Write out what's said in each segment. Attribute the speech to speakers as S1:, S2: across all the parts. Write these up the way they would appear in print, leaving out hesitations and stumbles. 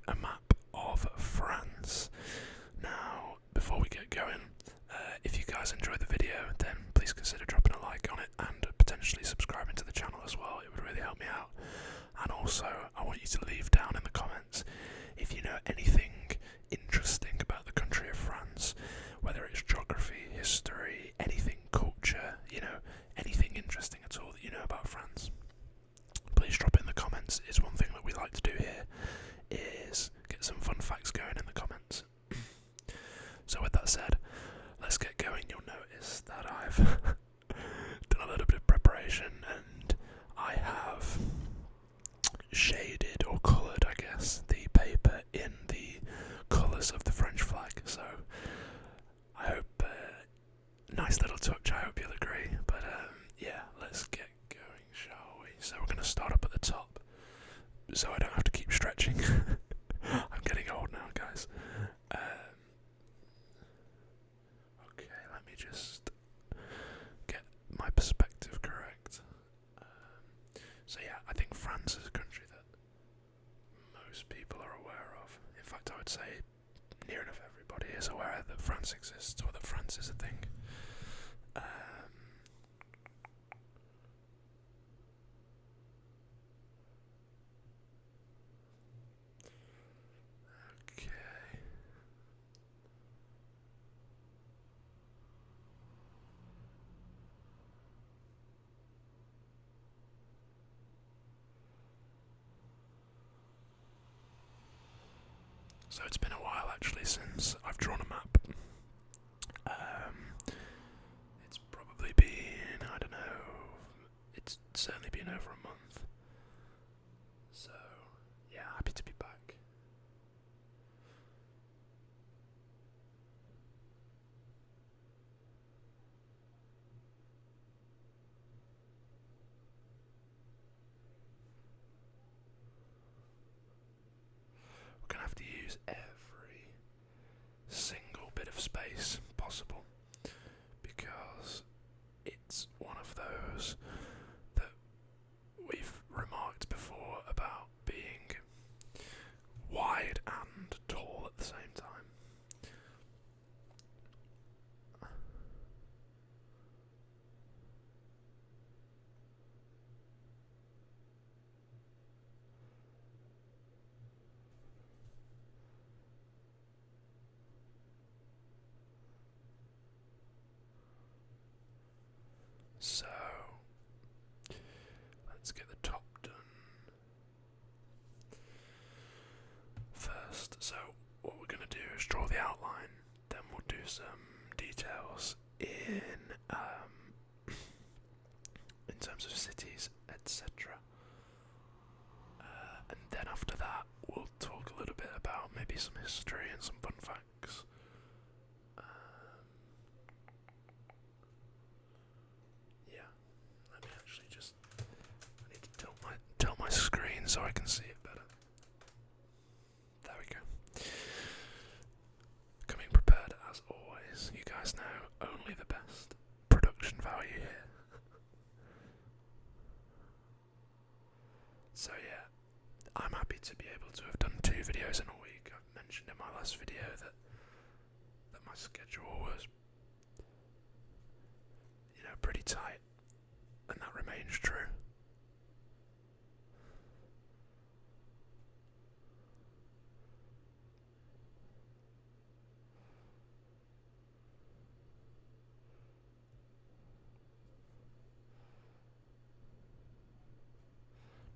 S1: a map of France. Now, before we get going, if you guys enjoyed the video, then please consider dropping a like on it and potentially subscribing to the channel as well. It would really help me out. And also, I want you to leave down in the comments if you know anything interesting about the country of France, whether it's geography, history, anything, culture, anything interesting at all that you know about France. Please drop it in the comments. It's one thing that we like to do here, is get some fun facts going in the comments. So with that said, let's get going. You'll notice that I've done a little bit of preparation and I have shaded or coloured, I guess, the paper in the colours of the French flag. So I hope, nice little touch, I hope you'll agree. But yeah, let's get going, shall we? So we're going to start up at the top, so I don't have to keep stretching. I'm getting old now, guys. Okay, let me just get my perspective correct. So yeah, I think France is a country that most people are aware of. In fact, I would say near enough everybody is aware that France exists, or that France is a thing. Okay. So it's been a while actually since I've drawn a map. It's probably been, I don't know, it's certainly been over a month. So yeah, happy to be back. We're going to have to use every single bit of space possible, because it's one of those that we've remarked before about being wide and tall at the same time. So, let's get the top done first. So, what we're going to do is draw the outline, then we'll do some details in terms of cities, etc. And then after that, we'll talk a little bit about maybe some history and some fun facts. Let me actually just, I need to tilt my screen so I can see it better. There we go. Coming prepared as always. You guys know only the best production value here. So yeah, I'm happy to be able to have done 2 videos in a week. I've mentioned in my last video that my schedule was, pretty tight. And that remains true.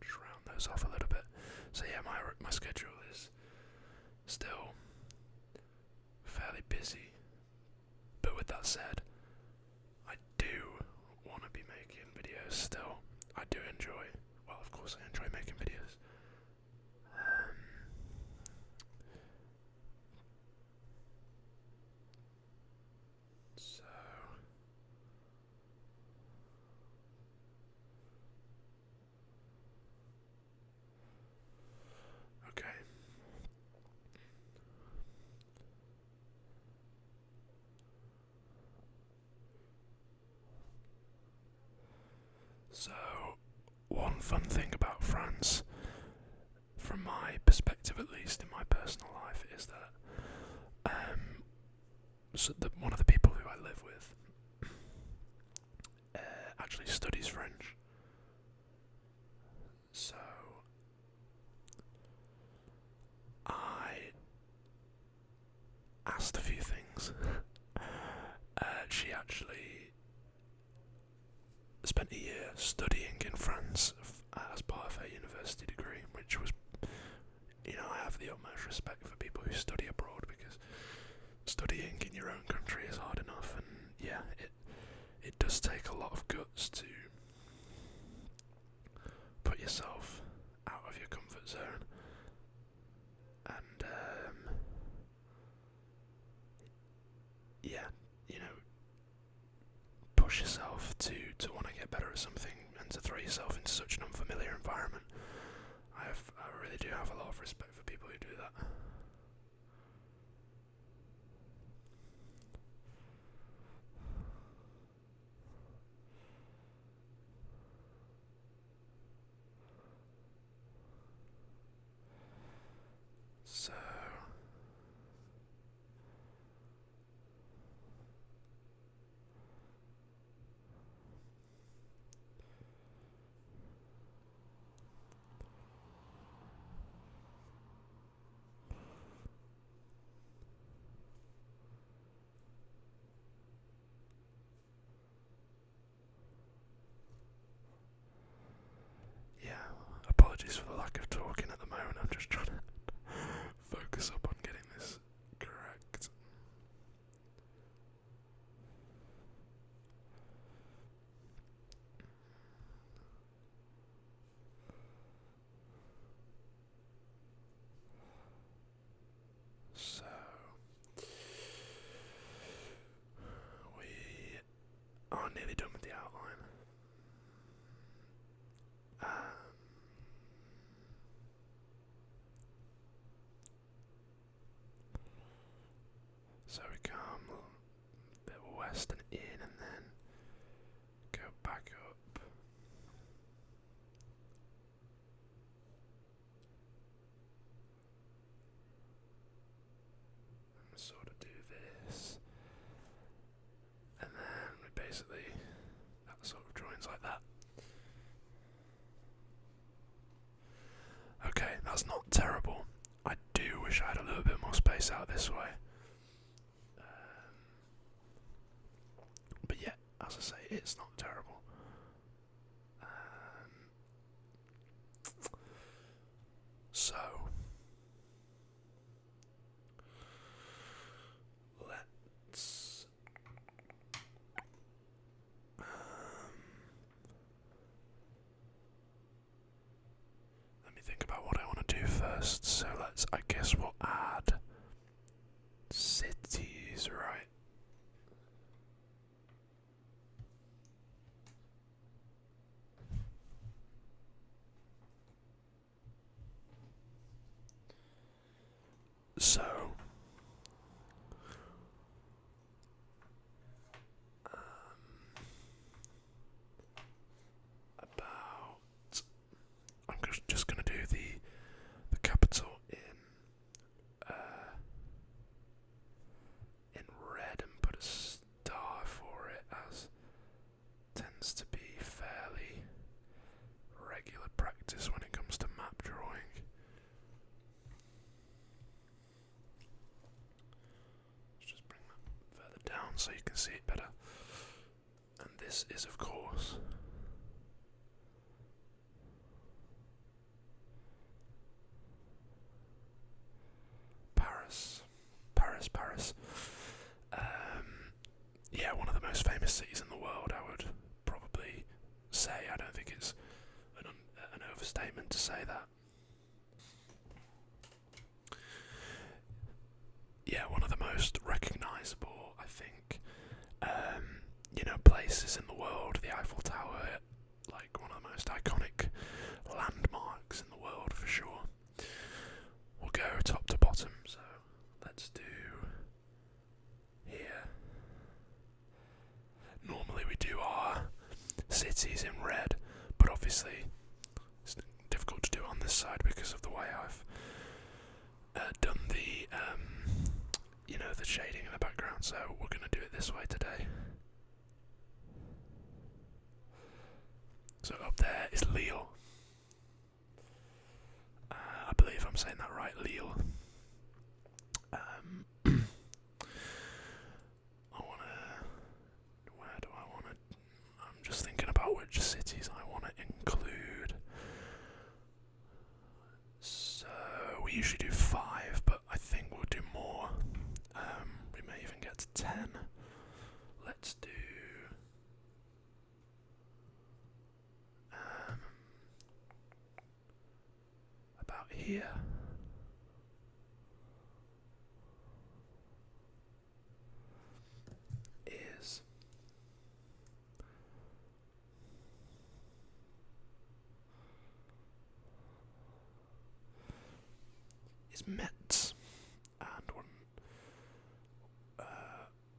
S1: Just round those off a little bit. So yeah, my schedule is still fairly busy. But with that said, I do want to be making videos still. I do enjoy, well, of course I enjoy making videos. So okay. So, one fun thing about France, from my perspective, perspective, at least in my personal life, is that one of the people who I live with actually studies French. So I asked a few things. She actually spent a year studying in France as part of her university degree, which was, I have the utmost respect for people who study abroad, because studying in your own country is hard enough, and yeah, it does take a lot of guts to put yourself out of your comfort zone, and push yourself to want to get better at something, and to throw yourself into such an unfamiliar environment. I really do have a lot of respect for people who do that. So yeah, apologies for the lack of talking at the moment. I'm just trying to focus up on getting this correct. So we are nearly done with the outline. So we come a bit west and in, and then go back up. And sort of do this. And then we basically, that sort of joins like that. Okay, that's not terrible. I do wish I had a little bit more space out this way. But yeah, as I say, it's not terrible. So let's let me think about what I want to do first. So I guess we'll add cities, right? So I'm just going to do the capital in red and put a star for it, as tends to be fairly regular practice when it comes to map drawing. Let's just bring that further down so you can see it better. And this is, of course, Paris. Yeah, one of the most famous cities in the world, I would probably say. I don't think it's an overstatement to say that. Yeah, one of the most recognisable, I think, places in the world. The Eiffel Tower, like one of the most iconic landmarks in the world for sure. We'll go top to bottom, so let's do here. Normally we do our cities in red, but obviously it's difficult to do on this side because of the way I've the shading in the background, so we're going to do it this way today. So up there is Lille. I believe I'm saying that right, Lille. Where do I want to, I'm just thinking about which cities I want to include. So, we usually do 5, but I think we'll do more. We may even get to 10. Let's do... about here. Is Metz, and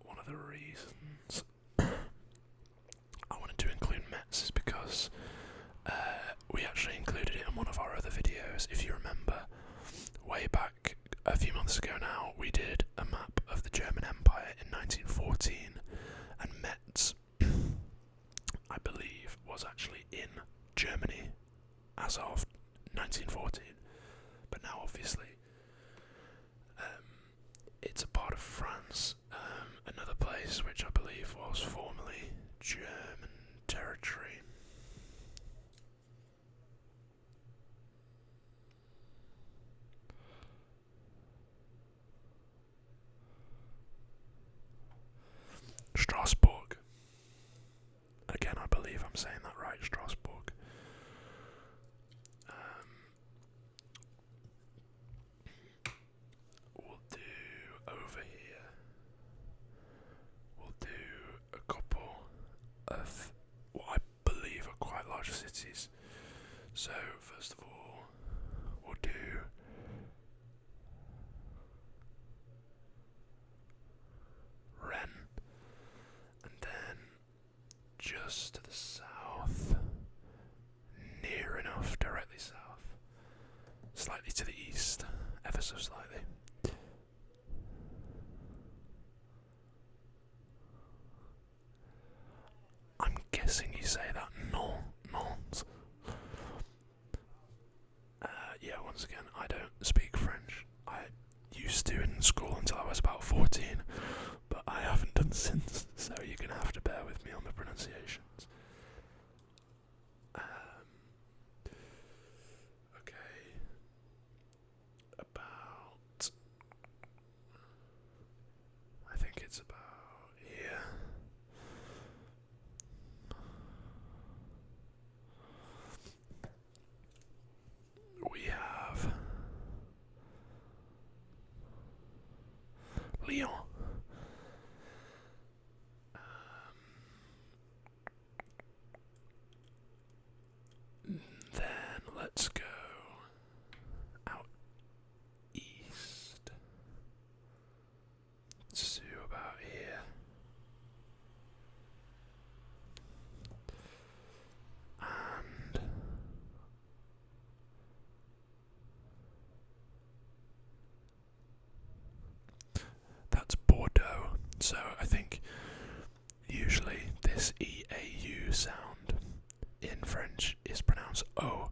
S1: one of the reasons I wanted to include Metz is because we actually included it in one of our other videos. If you remember, way back a few months ago now, we did a map of the German Empire in 1914, and Metz, I believe, was actually in Germany as of 1914, but now obviously it's a part of France, another place which I believe was formerly German territory. Strasbourg. Again, I believe I'm saying that right, Strasbourg. We'll do over here. We'll do a couple of what I believe are quite large cities. So, first of all, we'll do Rennes, and then just to the south, near enough, directly south, slightly to the east, ever so slightly. I'm guessing you say that, Nantes. Yeah, once again, I don't speak French. I used to in school until I was about 14, but I haven't done since, so you're going to have to bear with me on the pronunciations. Okay. About... I think it's about here. We have Lyon. Then let's go out east to about here. And that's Bordeaux. So I think usually this EAU sound in French is pronounced O.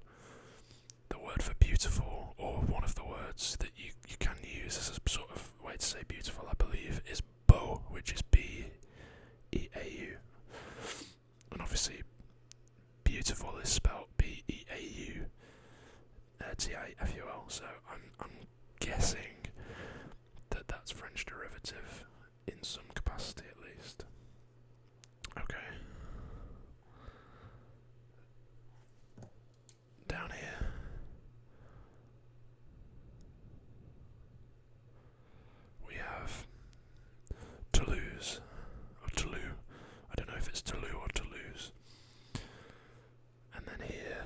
S1: The word for beautiful, or one of the words that you can use as a sort of way to say beautiful, I believe, is beau, which is B-E-A-U. And obviously, beautiful is spelled B-E-A-U, T-I-F-U-L, so I'm guessing that that's French derivative in some capacity at least. Okay. Down here. We have Toulouse, or Toulouse. I don't know if it's Toulouse or Toulouse. And then here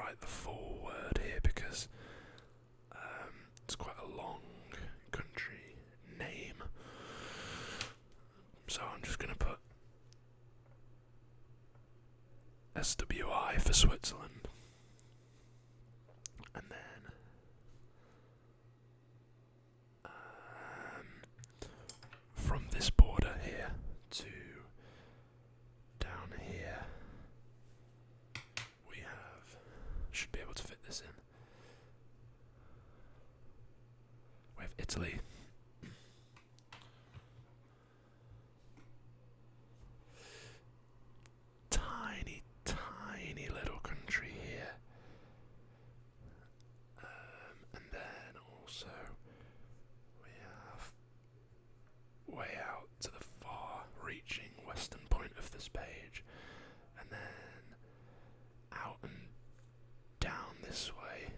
S1: write the full word here because it's quite a long country name. So I'm just going to put SWI for Switzerland. And then from this border here to down here, we have, should be able to fit this in, we have Italy. Tiny, tiny little country here. And then also we have way out to the far reaching western point of this page, and then out and down this way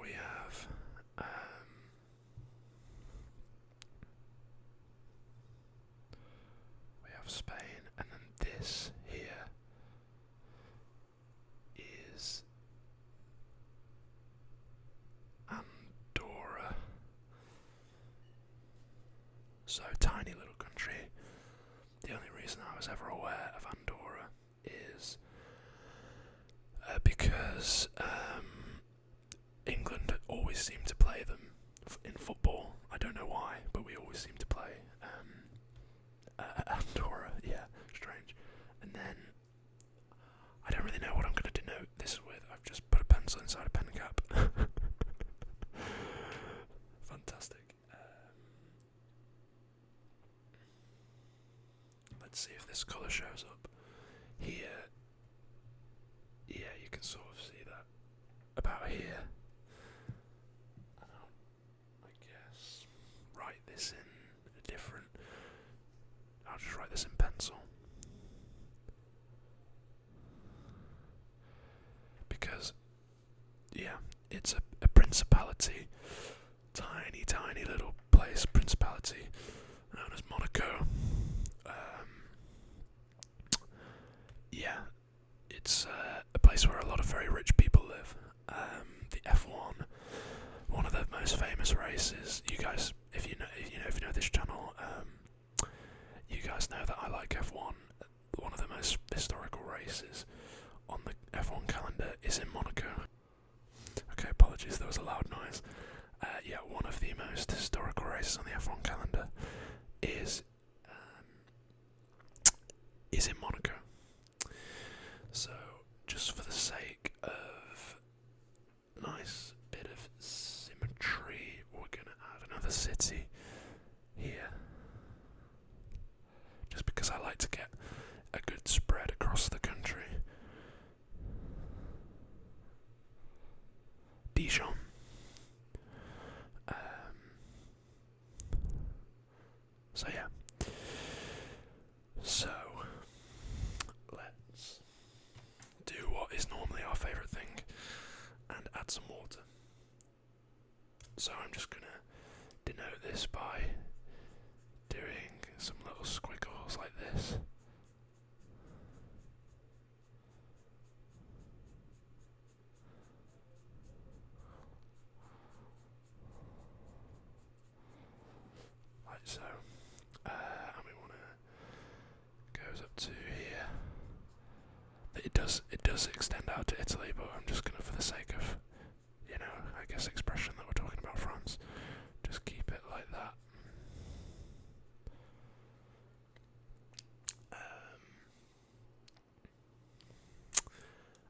S1: we have Spain, and then this here is Andorra. So tiny little country. The only reason I was ever aware of Andorra is because England always seemed to play them in football. I don't know why, but we always seem to play Andorra. Yeah, strange. And then I don't really know what I'm going to denote this with. I've just put a pencil inside a pen cap. Fantastic. Let's see if this colour shows up. Here, yeah, you can sort of see that. About here. I guess write this in a different, I'll just write this in pencil. Because, yeah, it's a principality. Tiny, tiny little place, principality, known as Monaco. Yeah, it's a place where a lot of very rich people live. The F1, one of the most famous races. You guys, if you know this channel, you guys know that I like F1. One of the most historical races on the F1 calendar is in Monaco. Okay, apologies, there was a loud noise. Yeah, one of the most historical races on the F1 calendar is in Monaco. So, just for the sake of nice bit of symmetry, we're going to add another city here. Just because I like to get a good spread across the country. Dijon. So yeah. So let's do what is normally our favourite thing and add some water. So I'm just gonna denote this by doing some little squiggles like this. Like so. And we want to goes up to here. It does extend out to Italy, but I'm just gonna, for the sake of, I guess expression that we're talking about France, just keep it like that.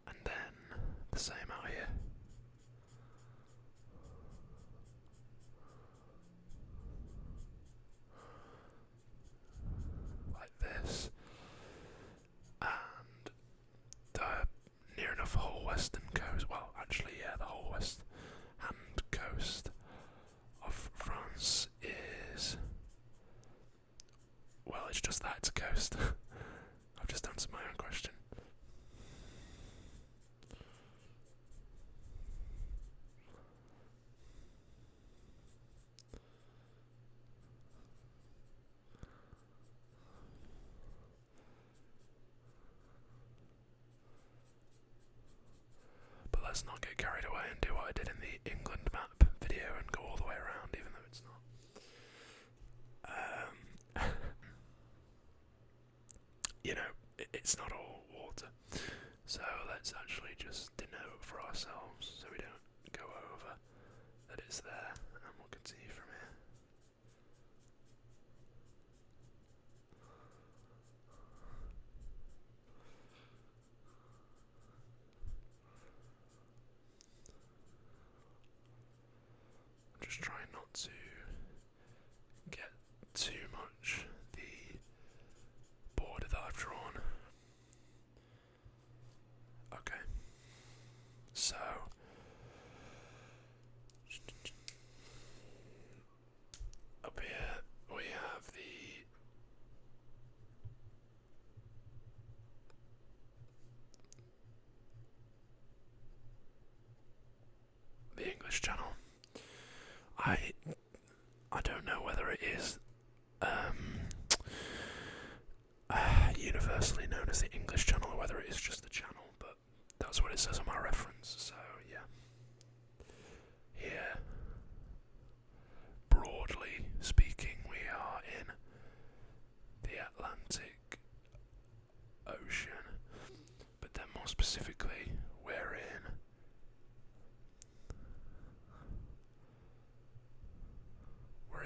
S1: And then the same out here. Like this. And the near enough whole western coast, well actually yeah, the whole west hand coast of France is, well, it's just that, it's a coast. I've just answered my own question. it's not all water. So let's actually just denote for ourselves so we don't go over that it's there, and we'll continue from here. I'm just trying not to get too much the border that I've drawn. Okay, so up here we have the English Channel. I don't know whether it is universally known as the English Channel or whether it is just the channel, but that's what it says on my reference, so yeah. Here, broadly speaking, we are in the Atlantic Ocean, but then more specifically, we're in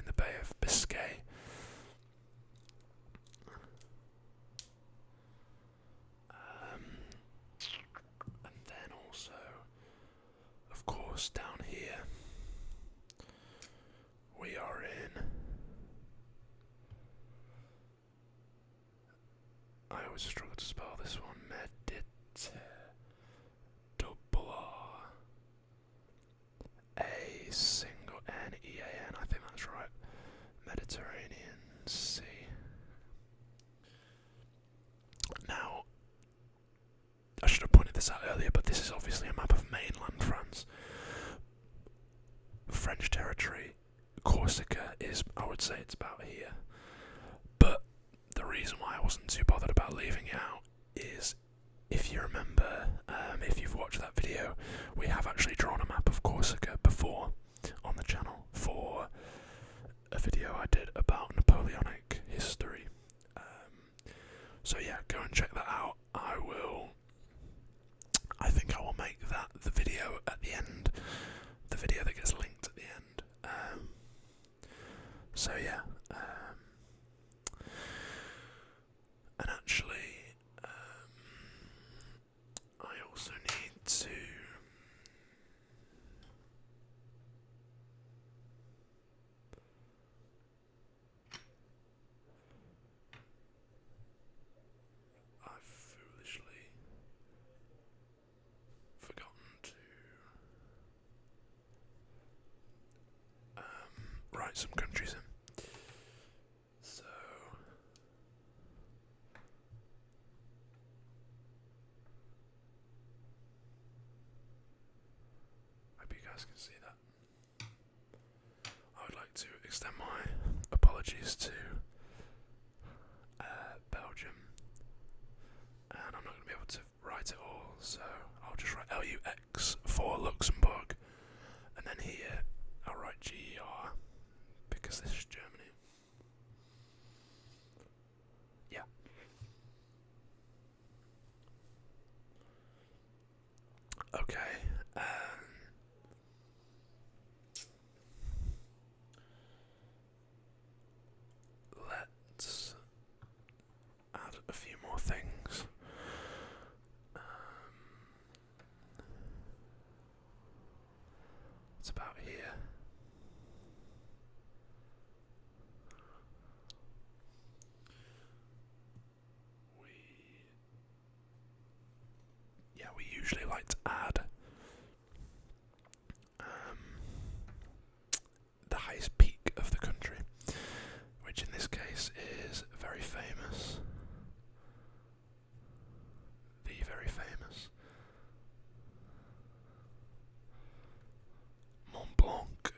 S1: the Bay of Biscay. And then also, of course, down here we are in, I always struggle to spell this one, double R A single N-E-A-N, I think that's right, Mediterranean Sea. Now, I should have pointed this out earlier, but this is obviously a map of mainland France. French territory, Corsica is, I would say it's about here. But the reason why I wasn't too bothered about leaving it out is, if you remember, if you've watched that video, we have actually drawn a map of Corsica before on the channel for a video I did about Napoleonic history. So yeah, go and check that out. I think I will make that the video at the end, the video that gets linked at the end. So yeah, and actually, I also need to I've foolishly forgotten to write some countries in. So hope you guys can see that. I would like to extend my apologies to Belgium, and I'm not going to be able to write it all, so I'll just write LUX for Luxembourg, and then here I'll write GER because this is Germany. Yeah. Okay. Let's add a few more things. It's about here. We usually like to add the highest peak of the country, which in this case is very famous. The very famous Mont Blanc,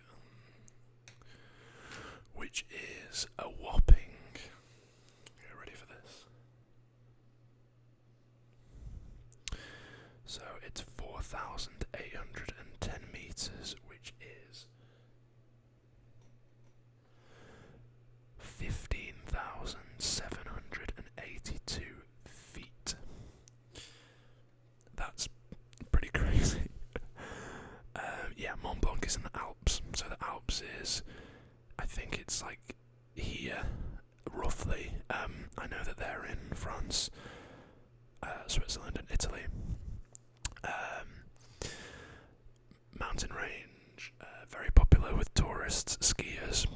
S1: which is a whopping, are you ready for this? So it's 4,810 meters, which is 15,782 feet. think it's like here, roughly. I know that they're in France, Switzerland and Italy. Mountain range, very popular with tourists, skiers.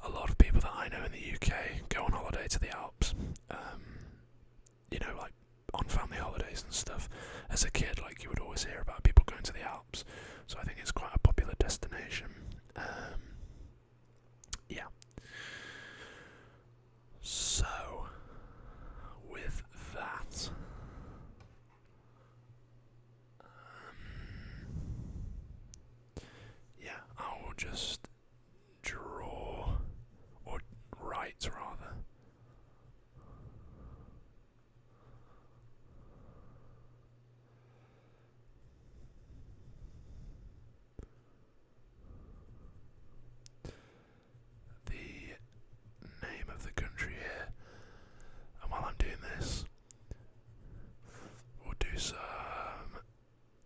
S1: A lot of people that I know in the UK go on holiday to the Alps. Like on family holidays and stuff. As a kid, like you would always hear about people going to the Alps, so I think it's quite a popular destination. Yeah. So, with that, yeah, I will just draw, or write rather. The name of the country here, and while I'm doing this, we'll do some,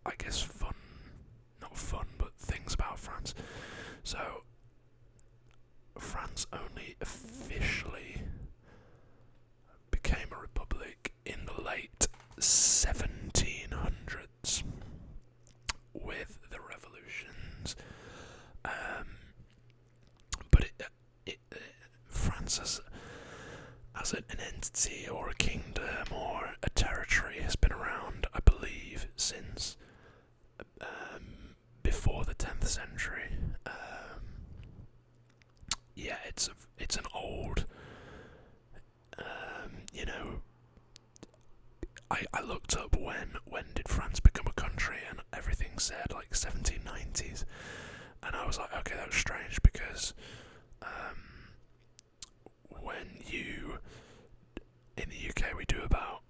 S1: I guess, not fun, but things about France. So, France only officially became a republic in the late 1700s with the revolutions. But France as an entity or a kingdom or a territory has been around, I believe, since before the 10th century. Yeah, it's an old, I looked up when did France become a country, and everything said like 1790s, and I was like, okay, that was strange because when in the UK we do about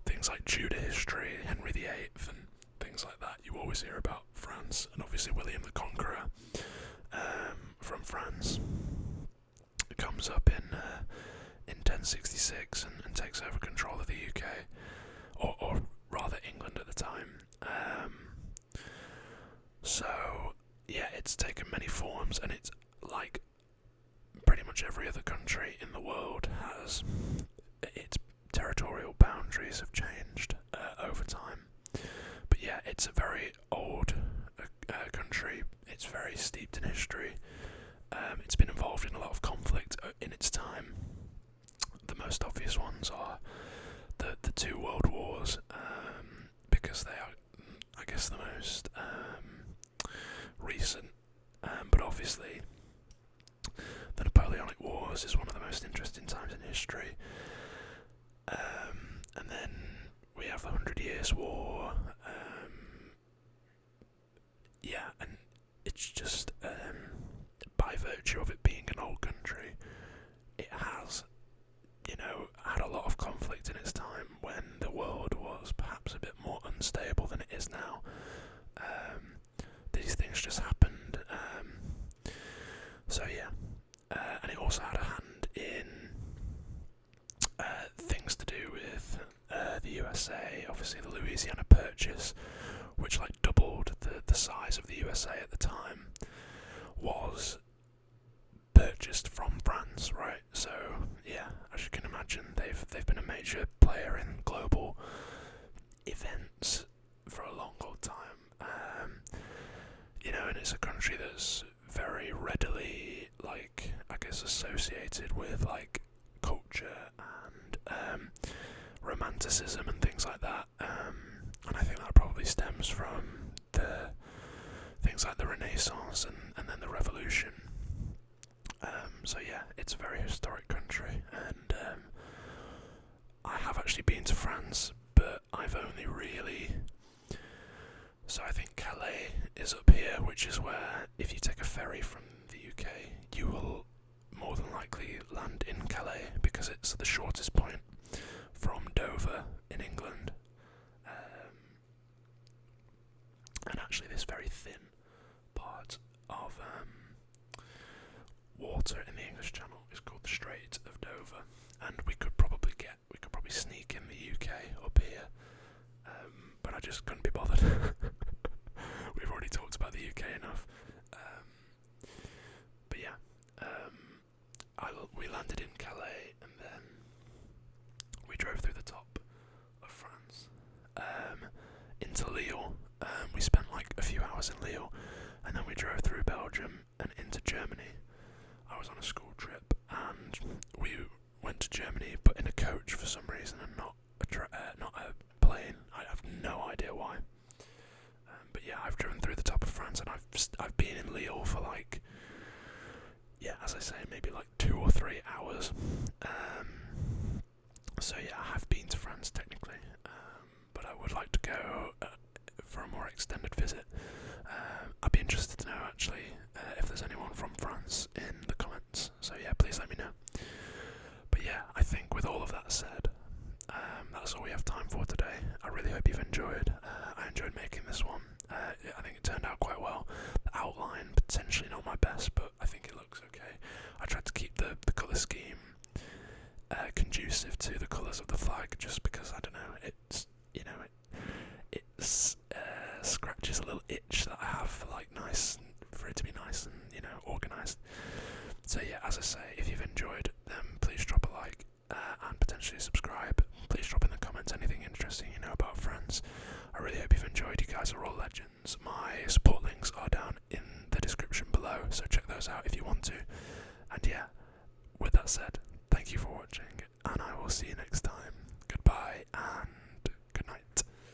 S1: things like Tudor history, Henry VIII, and things like that, you always hear about France, and obviously William the Conqueror from France. It comes up in 1066 and takes over control of the UK, or rather England at the time. So yeah, it's taken many forms, and it's like pretty much every other country in the world has its territorial boundaries have changed over time. But yeah, it's a very old country. It's very steeped in history. It's been involved in a lot of conflict in its time. The most obvious ones are the two world wars, because they are, I guess, the most recent. But obviously, the Napoleonic Wars is one of the most interesting times in history. And then we have the 100 Years' War. Yeah, and it's just, by virtue of it being an old country, it has, had a lot of conflict in its time when the world was perhaps a bit more unstable than it is now. These things just happened. So yeah, and it also had a hand in things to do with the USA. Obviously, the Louisiana Purchase, which like doubled the size of the USA at the time, was purchased from France, right? So yeah, as you can imagine, they've been a major player in global events for a long old time. And it's a country that's very readily, like, I guess, associated with like culture and romanticism and things like that. And I think that probably stems from the things like the Renaissance and then the Revolution. So yeah, it's a very historic country, and I have actually been to France, but I've only really... So I think Calais is up here, which is where, if you take a ferry from the UK, you will more than likely land in Calais, because it's the shortest point from Dover in England. And actually this very thin part of water in the English Channel is called the Strait of Dover, and we could probably sneak in the UK up here, but I just couldn't be bothered. We've already talked about the UK enough. landed in Calais, and then we drove through the top of France into Lille. We spent like a few hours in Lille, and then we drove through Belgium and into Germany. I was on a school trip, and we went to Germany, but in a coach for some reason, and not a plane. I have no idea why. But yeah, I've driven through the top of France, and I've been in Lille for like, yeah, as I say, maybe like 2 or 3 hours. So yeah, I have been to France technically, but I would like to go for a more extended visit. I'd be interested to know actually if there's anyone from France in the comments. So yeah, please let me know. But yeah, I think with all of that said, that's all we have time for today. I really hope you've enjoyed. I enjoyed making this one. I think it turned out quite well. The outline, potentially not my best, but I think it looks okay. I tried to keep the colour scheme conducive to the colours of the flag, just because, I don't know, it's, you know, it scratches a little itch that I have for like for it to be nice and, you know, organised. So yeah, as I say, if you've enjoyed, then please drop a like and potentially subscribe. Please drop in the comments anything interesting you know about France. I really hope you've enjoyed. You guys are all legends. My support links are down in the description below, so check those out if you want to. And yeah, with that said, thank you for watching, and I will see you next time. Goodbye, and